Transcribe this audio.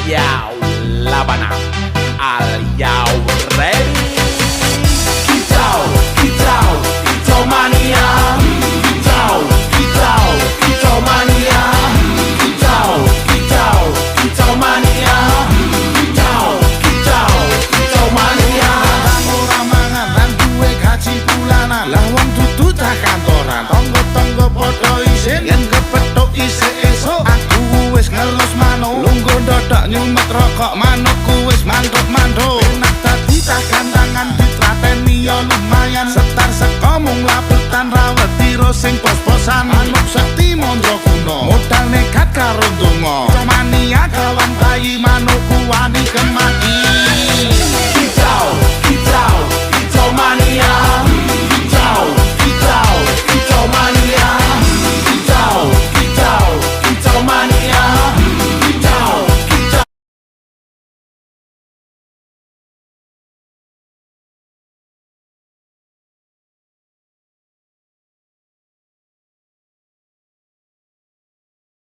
Yo, Labana, are you ready? Kicau, kicau, kicau mania. Kicau, kicau, kicau mania. Kicau, kicau, kicau mania. Kicau, kicau, kicau mania. Ora mangan lan duwe gaji bulanan, lah wong dudu tak kantoran. Tonggo-tonggo padha isin yen kepethuk isih esuk. Aku wis ngelus manuk, lungguh ndodok nyumet rokok manukku wis mantuk-mantuk. Enak dadi tak gantangan ditrateni ya lumayan. Setar seko mung laputan rawet tiro sing pos-posan. Manuk sekti mondro kuno, modal nekat karo donga. Mania kawan bayi